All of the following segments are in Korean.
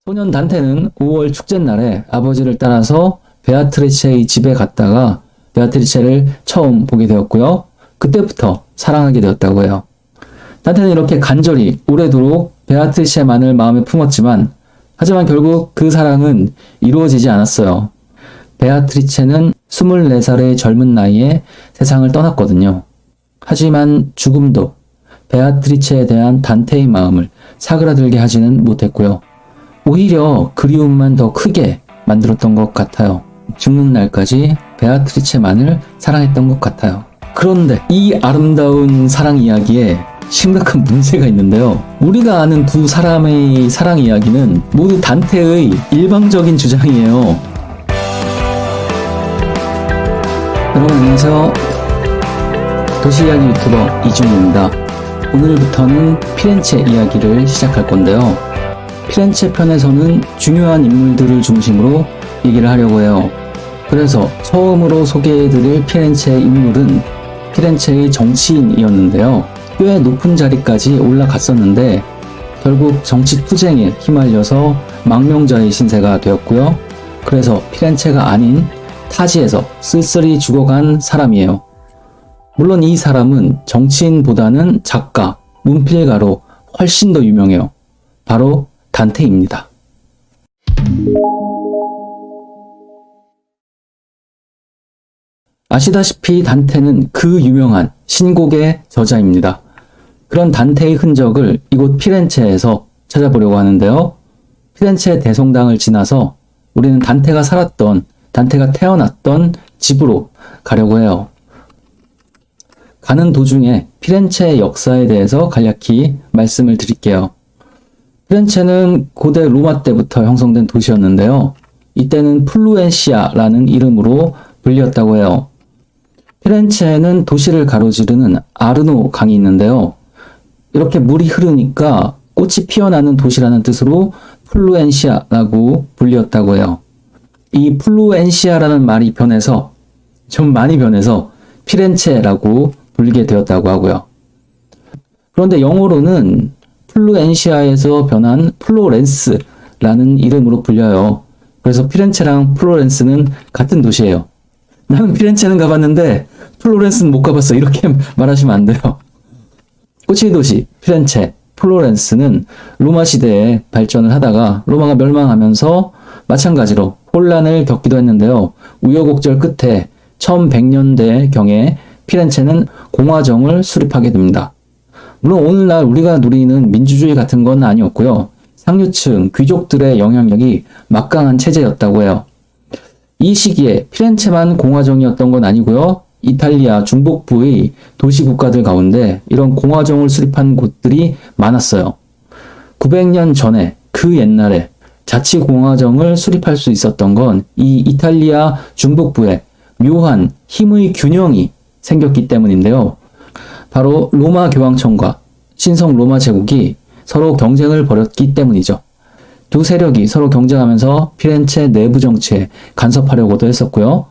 소년 단테는 5월 축제날에 아버지를 따라서 베아트리체의 집에 갔다가 베아트리체를 처음 보게 되었고요. 그때부터 사랑하게 되었다고 해요. 단테는 이렇게 간절히 오래도록 베아트리체만을 마음에 품었지만 하지만 결국 그 사랑은 이루어지지 않았어요. 베아트리체는 24살의 젊은 나이에 세상을 떠났거든요. 하지만 죽음도 베아트리체에 대한 단테의 마음을 사그라들게 하지는 못했고요. 오히려 그리움만 더 크게 만들었던 것 같아요. 죽는 날까지 베아트리체만을 사랑했던 것 같아요. 그런데 이 아름다운 사랑 이야기에 심각한 문제가 있는데요. 우리가 아는 두 사람의 사랑 이야기는 모두 단테의 일방적인 주장이에요. 여러분 안녕하세요. 도시이야기 유튜버 이준입니다. 오늘부터는 피렌체 이야기를 시작할 건데요. 피렌체 편에서는 중요한 인물들을 중심으로 얘기를 하려고 해요. 그래서 처음으로 소개해드릴 피렌체의 인물은 피렌체의 정치인이었는데요. 꽤 높은 자리까지 올라갔었는데 결국 정치 투쟁에 휘말려서 망명자의 신세가 되었고요. 그래서 피렌체가 아닌 타지에서 쓸쓸히 죽어간 사람이에요. 물론 이 사람은 정치인보다는 작가, 문필가로 훨씬 더 유명해요. 바로 단테입니다. 아시다시피 단테는 그 유명한 신곡의 저자입니다. 그런 단테의 흔적을 이곳 피렌체에서 찾아보려고 하는데요. 피렌체 대성당을 지나서 우리는 단테가 살았던, 단테가 태어났던 집으로 가려고 해요. 가는 도중에 피렌체의 역사에 대해서 간략히 말씀을 드릴게요. 피렌체는 고대 로마 때부터 형성된 도시였는데요. 이때는 플루엔시아라는 이름으로 불렸다고 해요. 피렌체에는 도시를 가로지르는 아르노 강이 있는데요. 이렇게 물이 흐르니까 꽃이 피어나는 도시라는 뜻으로 플루엔시아라고 불렸다고 해요. 이 플루엔시아라는 말이 변해서 좀 많이 변해서 피렌체라고 불리게 되었다고 하고요. 그런데 영어로는 플루엔시아에서 변한 플로렌스라는 이름으로 불려요. 그래서 피렌체랑 플로렌스는 같은 도시예요. 나는 피렌체는 가봤는데 플로렌스는 못 가봤어. 이렇게 말하시면 안 돼요. 꽃의 도시 피렌체, 플로렌스는 로마 시대에 발전을 하다가 로마가 멸망하면서 마찬가지로 혼란을 겪기도 했는데요. 우여곡절 끝에 1100년대경에 피렌체는 공화정을 수립하게 됩니다. 물론 오늘날 우리가 누리는 민주주의 같은 건 아니었고요. 상류층, 귀족들의 영향력이 막강한 체제였다고 해요. 이 시기에 피렌체만 공화정이었던 건 아니고요. 이탈리아 중복부의 도시국가들 가운데 이런 공화정을 수립한 곳들이 많았어요. 900년 전에 그 옛날에 자치공화정을 수립할 수 있었던 건 이 이탈리아 중복부에 묘한 힘의 균형이 생겼기 때문인데요. 바로 로마 교황청과 신성 로마 제국이 서로 경쟁을 벌였기 때문이죠. 두 세력이 서로 경쟁하면서 피렌체 내부 정치에 간섭하려고도 했었고요.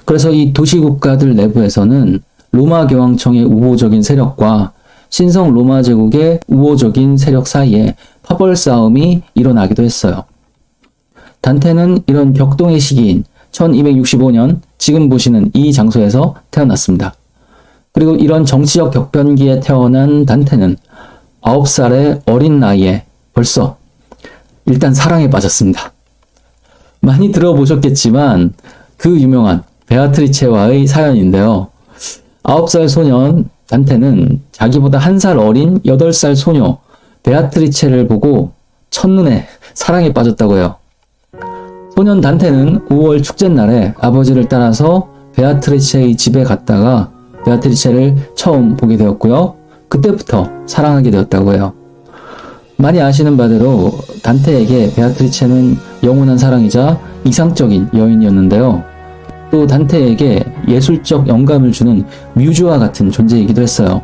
그래서 이 도시국가들 내부에서는 로마 교황청의 우호적인 세력과 신성 로마 제국의 우호적인 세력 사이에 파벌 싸움이 일어나기도 했어요. 단테는 이런 격동의 시기인 1265년 지금 보시는 이 장소에서 태어났습니다. 그리고 이런 정치적 격변기에 태어난 단테는 9살의 어린 나이에 벌써 일단 사랑에 빠졌습니다. 많이 들어보셨겠지만 그 유명한 베아트리체와의 사연인데요. 9살 소년 단테는 자기보다 1살 어린 8살 소녀 베아트리체를 보고 첫눈에 사랑에 빠졌다고 해요. 소년 단테는 5월 축제날에 아버지를 따라서 베아트리체의 집에 갔다가 베아트리체를 처음 보게 되었고요. 그때부터 사랑하게 되었다고 해요. 많이 아시는 바대로 단테에게 베아트리체는 영원한 사랑이자 이상적인 여인이었는데요. 또 단테에게 예술적 영감을 주는 뮤즈와 같은 존재이기도 했어요.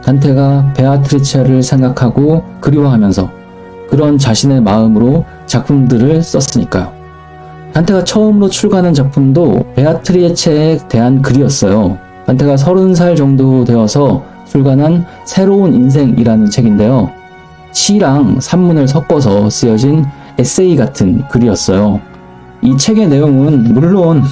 단테가 베아트리체를 생각하고 그리워하면서 그런 자신의 마음으로 작품들을 썼으니까요. 단테가 처음으로 출간한 작품도 베아트리체에 대한 글이었어요. 단테가 30살 정도 되어서 출간한 새로운 인생이라는 책인데요. 시랑 산문을 섞어서 쓰여진 에세이 같은 글이었어요. 이 책의 내용은 물론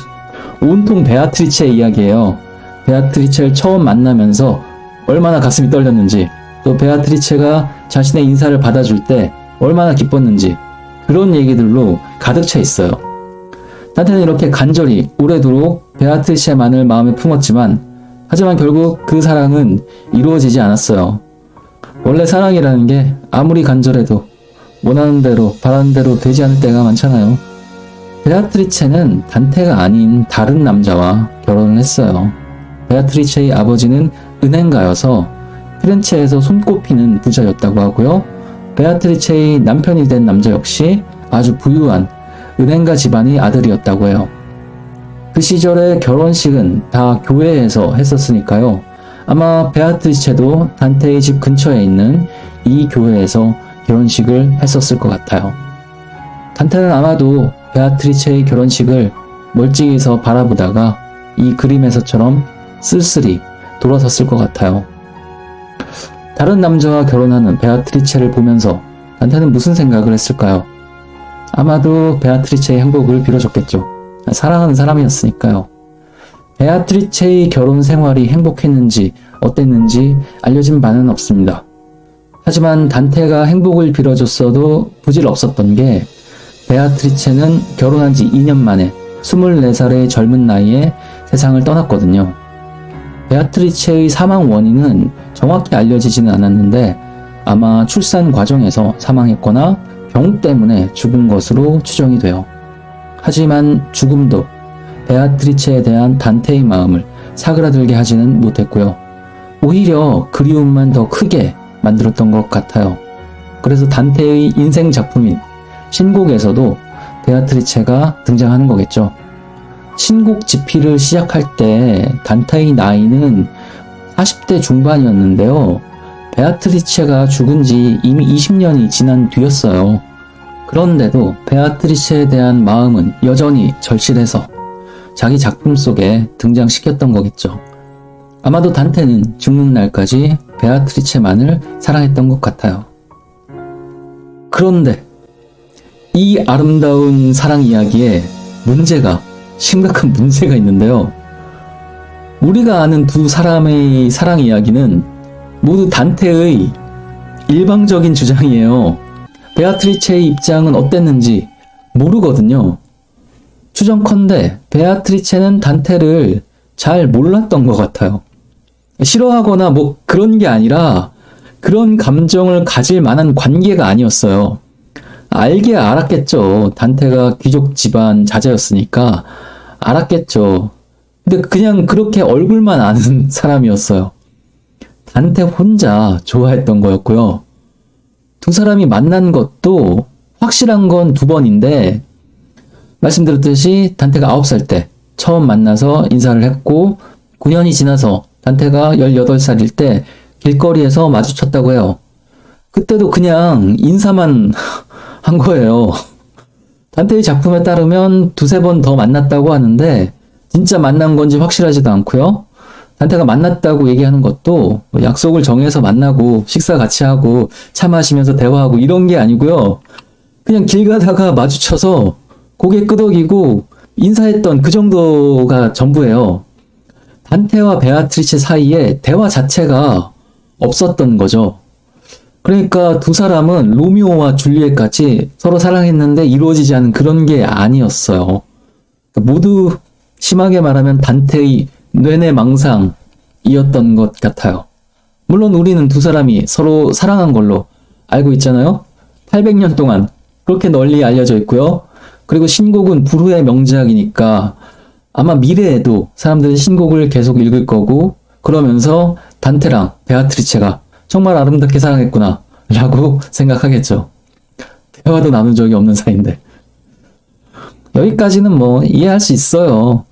온통 베아트리체의 이야기예요. 베아트리체를 처음 만나면서 얼마나 가슴이 떨렸는지, 또 베아트리체가 자신의 인사를 받아줄 때 얼마나 기뻤는지, 그런 얘기들로 가득 차 있어요. 단테는 이렇게 간절히 오래도록 베아트리체만을 마음에 품었지만, 하지만 결국 그 사랑은 이루어지지 않았어요. 원래 사랑이라는 게 아무리 간절해도 원하는 대로 바라는 대로 되지 않을 때가 많잖아요. 베아트리체는 단테가 아닌 다른 남자와 결혼을 했어요. 베아트리체의 아버지는 은행가여서 피렌체에서 손꼽히는 부자였다고 하고요. 베아트리체의 남편이 된 남자 역시 아주 부유한 은행가 집안의 아들이었다고 해요. 그 시절의 결혼식은 다 교회에서 했었으니까요. 아마 베아트리체도 단테의 집 근처에 있는 이 교회에서 결혼식을 했었을 것 같아요. 단테는 아마도 베아트리체의 결혼식을 멀찍이서 바라보다가 이 그림에서처럼 쓸쓸히 돌아섰을 것 같아요. 다른 남자와 결혼하는 베아트리체를 보면서 단테는 무슨 생각을 했을까요? 아마도 베아트리체의 행복을 빌어줬겠죠. 사랑하는 사람이었으니까요. 베아트리체의 결혼 생활이 행복했는지 어땠는지 알려진 바는 없습니다. 하지만 단테가 행복을 빌어줬어도 부질없었던 게, 베아트리체는 결혼한 지 2년 만에 24살의 젊은 나이에 세상을 떠났거든요. 베아트리체의 사망 원인은 정확히 알려지지는 않았는데 아마 출산 과정에서 사망했거나 병 때문에 죽은 것으로 추정이 돼요. 하지만 죽음도 베아트리체에 대한 단테의 마음을 사그라들게 하지는 못했고요. 오히려 그리움만 더 크게 만들었던 것 같아요. 그래서 단테의 인생 작품인 신곡에서도 베아트리체가 등장하는 거겠죠. 신곡 집필을 시작할 때 단테의 나이는 40대 중반이었는데요. 베아트리체가 죽은 지 이미 20년이 지난 뒤였어요. 그런데도 베아트리체에 대한 마음은 여전히 절실해서 자기 작품 속에 등장시켰던 거겠죠. 아마도 단테는 죽는 날까지 베아트리체만을 사랑했던 것 같아요. 그런데 이 아름다운 사랑 이야기에 심각한 문제가 있는데요. 우리가 아는 두 사람의 사랑 이야기는 모두 단테의 일방적인 주장이에요. 베아트리체의 입장은 어땠는지 모르거든요. 추정컨대 베아트리체는 단테를 잘 몰랐던 것 같아요. 싫어하거나 뭐 그런 게 아니라 그런 감정을 가질 만한 관계가 아니었어요. 알게 알았겠죠. 단테가 귀족 집안 자제였으니까 알았겠죠. 근데 그냥 그렇게 얼굴만 아는 사람이었어요. 단테 혼자 좋아했던 거였고요. 두 사람이 만난 것도 확실한 건 2번인데, 말씀드렸듯이 단테가 9살 때 처음 만나서 인사를 했고 9년이 지나서 단테가 18살일 때 길거리에서 마주쳤다고 해요. 그때도 그냥 인사만 한 거예요. 단테의 작품에 따르면 2-3번 더 만났다고 하는데 진짜 만난 건지 확실하지도 않고요. 단테가 만났다고 얘기하는 것도 약속을 정해서 만나고 식사 같이 하고 차 마시면서 대화하고 이런 게 아니고요. 그냥 길 가다가 마주쳐서 고개 끄덕이고 인사했던 그 정도가 전부예요. 단테와 베아트리체 사이에 대화 자체가 없었던 거죠. 그러니까 두 사람은 로미오와 줄리엣같이 서로 사랑했는데 이루어지지 않은 그런 게 아니었어요. 모두 심하게 말하면 단테의 뇌내망상이었던 것 같아요. 물론 우리는 두 사람이 서로 사랑한 걸로 알고 있잖아요. 800년 동안 그렇게 널리 알려져 있고요. 그리고 신곡은 불후의 명작이니까 아마 미래에도 사람들은 신곡을 계속 읽을 거고, 그러면서 단테랑 베아트리체가 정말 아름답게 사랑했구나 라고 생각하겠죠. 대화도 나눈 적이 없는 사이인데. 여기까지는 뭐 이해할 수 있어요.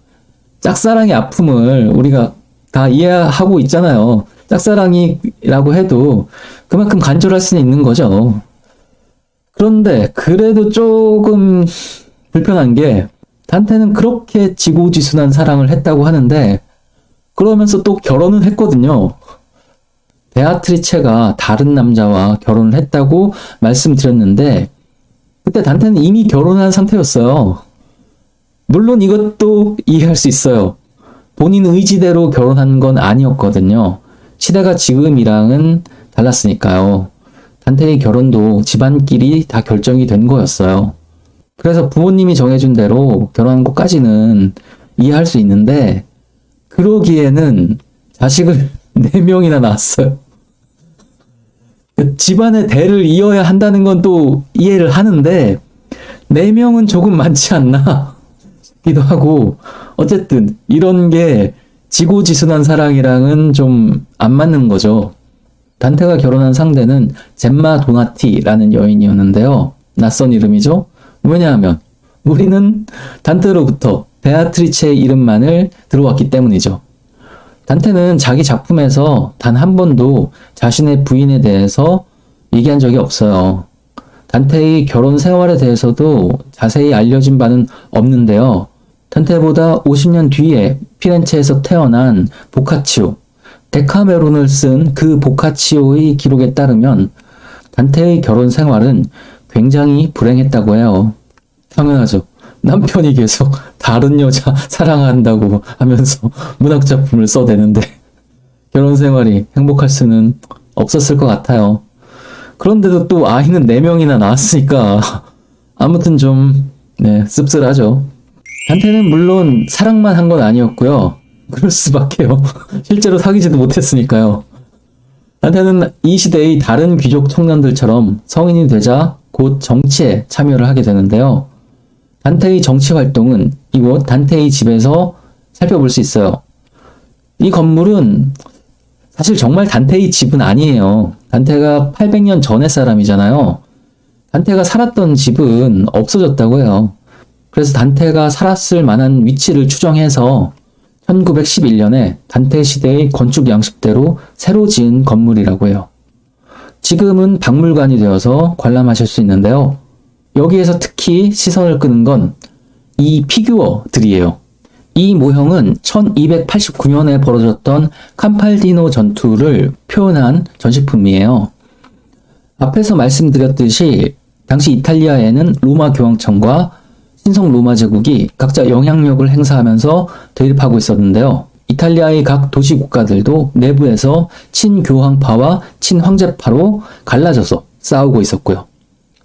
짝사랑의 아픔을 우리가 다 이해하고 있잖아요. 짝사랑이라고 해도 그만큼 간절할 수는 있는 거죠. 그런데 그래도 조금 불편한 게, 단테는 그렇게 지고지순한 사랑을 했다고 하는데 그러면서 또 결혼은 했거든요. 베아트리체가 다른 남자와 결혼을 했다고 말씀드렸는데 그때 단테는 이미 결혼한 상태였어요. 물론 이것도 이해할 수 있어요. 본인 의지대로 결혼한 건 아니었거든요. 시대가 지금이랑은 달랐으니까요. 단테의 결혼도 집안끼리 다 결정이 된 거였어요. 그래서 부모님이 정해준 대로 결혼한 것까지는 이해할 수 있는데, 그러기에는 자식을 4명이나 낳았어요. 집안의 대를 이어야 한다는 건 또 이해를 하는데 4명은 조금 많지 않나 싶기도 하고, 어쨌든 이런 게 지고지순한 사랑이랑은 좀 안 맞는 거죠. 단테가 결혼한 상대는 젬마 도나티라는 여인이었는데요. 낯선 이름이죠. 왜냐하면 우리는 단테로부터 베아트리체의 이름만을 들어왔기 때문이죠. 단테는 자기 작품에서 단 한 번도 자신의 부인에 대해서 얘기한 적이 없어요. 단테의 결혼 생활에 대해서도 자세히 알려진 바는 없는데요. 단테보다 50년 뒤에 피렌체에서 태어난 보카치오, 데카메론을 쓴 그 보카치오의 기록에 따르면 단테의 결혼 생활은 굉장히 불행했다고 해요. 당연하죠. 남편이 계속 다른 여자 사랑한다고 하면서 문학작품을 써대는데 결혼 생활이 행복할 수는 없었을 것 같아요. 그런데도 또 아이는 4명이나 낳았으니까 아무튼 좀 씁쓸하죠. 단테는 물론 사랑만 한 건 아니었고요. 그럴 수밖에요. 실제로 사귀지도 못했으니까요. 단테는 이 시대의 다른 귀족 청년들처럼 성인이 되자 곧 정치에 참여를 하게 되는데요. 단테의 정치 활동은 이곳 단테의 집에서 살펴볼 수 있어요. 이 건물은 사실 정말 단테의 집은 아니에요. 단테가 800년 전의 사람이잖아요. 단테가 살았던 집은 없어졌다고 해요. 그래서 단테가 살았을 만한 위치를 추정해서 1911년에 단테 시대의 건축 양식대로 새로 지은 건물이라고 해요. 지금은 박물관이 되어서 관람하실 수 있는데요. 여기에서 특히 시선을 끄는 건 이 피규어들이에요. 이 모형은 1289년에 벌어졌던 캄팔디노 전투를 표현한 전시품이에요. 앞에서 말씀드렸듯이 당시 이탈리아에는 로마 교황청과 신성 로마 제국이 각자 영향력을 행사하면서 대립하고 있었는데요. 이탈리아의 각 도시 국가들도 내부에서 친교황파와 친황제파로 갈라져서 싸우고 있었고요.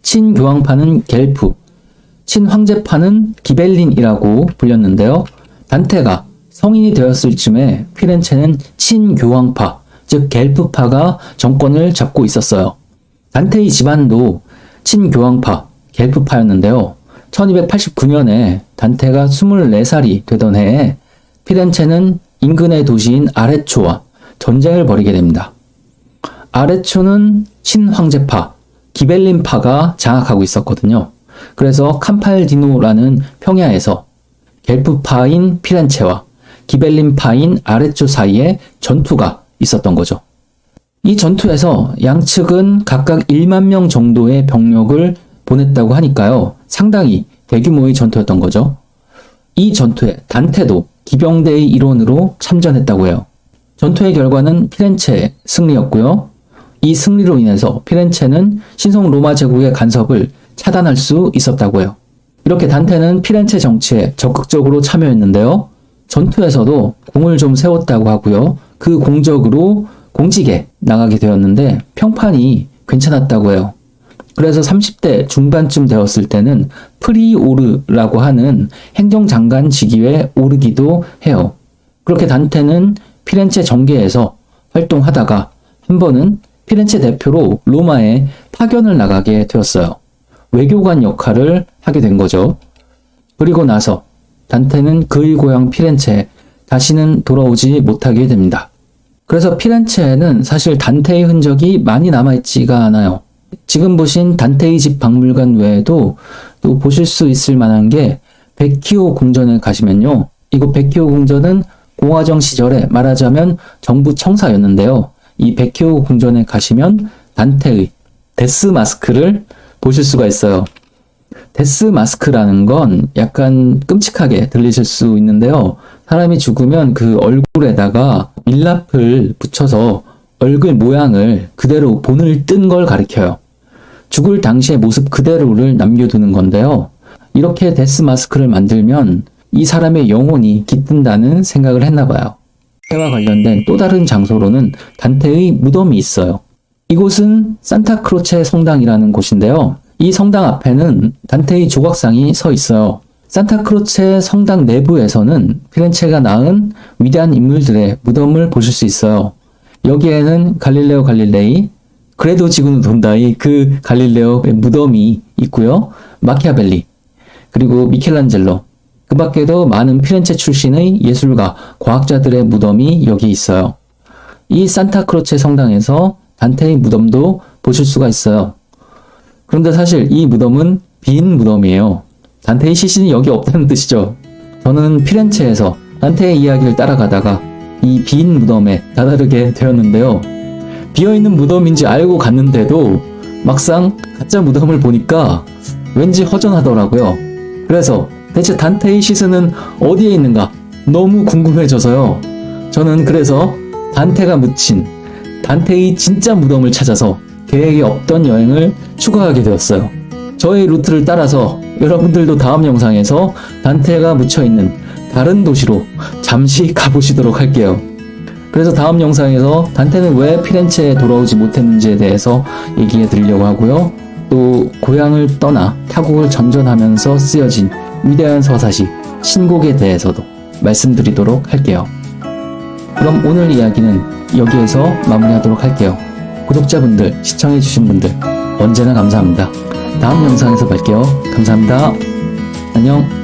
친교황파는 겔프, 친황제파는 기벨린이라고 불렸는데요. 단테가 성인이 되었을 쯤에 피렌체는 친교황파, 즉 겔프파가 정권을 잡고 있었어요. 단테의 집안도 친교황파, 겔프파였는데요. 1289년에 단테가 24살이 되던 해에 피렌체는 인근의 도시인 아레초와 전쟁을 벌이게 됩니다. 아레초는 친황제파, 기벨린파가 장악하고 있었거든요. 그래서 캄팔디노라는 평야에서 겔프파인 피렌체와 기벨린파인 아레초 사이에 전투가 있었던 거죠. 이 전투에서 양측은 각각 1만 명 정도의 병력을 보냈다고 하니까요. 상당히 대규모의 전투였던 거죠. 이 전투에 단테도 기병대의 일원으로 참전했다고 해요. 전투의 결과는 피렌체의 승리였고요. 이 승리로 인해서 피렌체는 신성 로마 제국의 간섭을 차단할 수 있었다고 해요. 이렇게 단테는 피렌체 정치에 적극적으로 참여했는데요. 전투에서도 공을 좀 세웠다고 하고요. 그 공적으로 공직에 나가게 되었는데 평판이 괜찮았다고 해요. 그래서 30대 중반쯤 되었을 때는 프리오르라고 하는 행정장관 직위에 오르기도 해요. 그렇게 단테는 피렌체 정계에서 활동하다가 한 번은 피렌체 대표로 로마에 파견을 나가게 되었어요. 외교관 역할을 하게 된 거죠. 그리고 나서 단테는 그의 고향 피렌체에 다시는 돌아오지 못하게 됩니다. 그래서 피렌체에는 사실 단테의 흔적이 많이 남아있지가 않아요. 지금 보신 단테의 집 박물관 외에도 또 보실 수 있을 만한 게 베키오 궁전에 가시면요. 이곳 베키오 궁전은 공화정 시절에 말하자면 정부 청사였는데요. 이 베키오 궁전에 가시면 단테의 데스 마스크를 보실 수가 있어요. 데스 마스크라는 건 약간 끔찍하게 들리실 수 있는데요. 사람이 죽으면 그 얼굴에다가 밀랍을 붙여서 얼굴 모양을 그대로 본을 뜬 걸 가리켜요. 죽을 당시의 모습 그대로를 남겨두는 건데요. 이렇게 데스 마스크를 만들면 이 사람의 영혼이 깃든다는 생각을 했나 봐요. 단테와 관련된 또 다른 장소로는 단테의 무덤이 있어요. 이곳은 산타크로체 성당이라는 곳인데요. 이 성당 앞에는 단테의 조각상이 서 있어요. 산타크로체 성당 내부에서는 피렌체가 낳은 위대한 인물들의 무덤을 보실 수 있어요. 여기에는 갈릴레오 갈릴레이, 그래도 지구는 돈다의 그 갈릴레오의 무덤이 있고요. 마키아벨리, 그리고 미켈란젤로, 그 밖에도 많은 피렌체 출신의 예술가, 과학자들의 무덤이 여기 있어요. 이 산타크로체 성당에서 단테의 무덤도 보실 수가 있어요. 그런데 사실 이 무덤은 빈 무덤이에요. 단테의 시신이 여기 없다는 뜻이죠. 저는 피렌체에서 단테의 이야기를 따라가다가 이 빈 무덤에 다다르게 되었는데요. 비어있는 무덤인지 알고 갔는데도 막상 가짜 무덤을 보니까 왠지 허전하더라고요. 그래서 대체 단테의 시신은 어디에 있는가 너무 궁금해져서요. 저는 그래서 단테가 묻힌 단테의 진짜 무덤을 찾아서 계획에 없던 여행을 추가하게 되었어요. 저의 루트를 따라서 여러분들도 다음 영상에서 단테가 묻혀있는 다른 도시로 잠시 가보시도록 할게요. 그래서 다음 영상에서 단테는 왜 피렌체에 돌아오지 못했는지에 대해서 얘기해 드리려고 하고요. 또 고향을 떠나 타국을 전전하면서 쓰여진 위대한 서사시 신곡에 대해서도 말씀드리도록 할게요. 그럼 오늘 이야기는 여기에서 마무리하도록 할게요. 구독자분들, 시청해주신 분들 언제나 감사합니다. 다음 영상에서 뵐게요. 감사합니다. 안녕.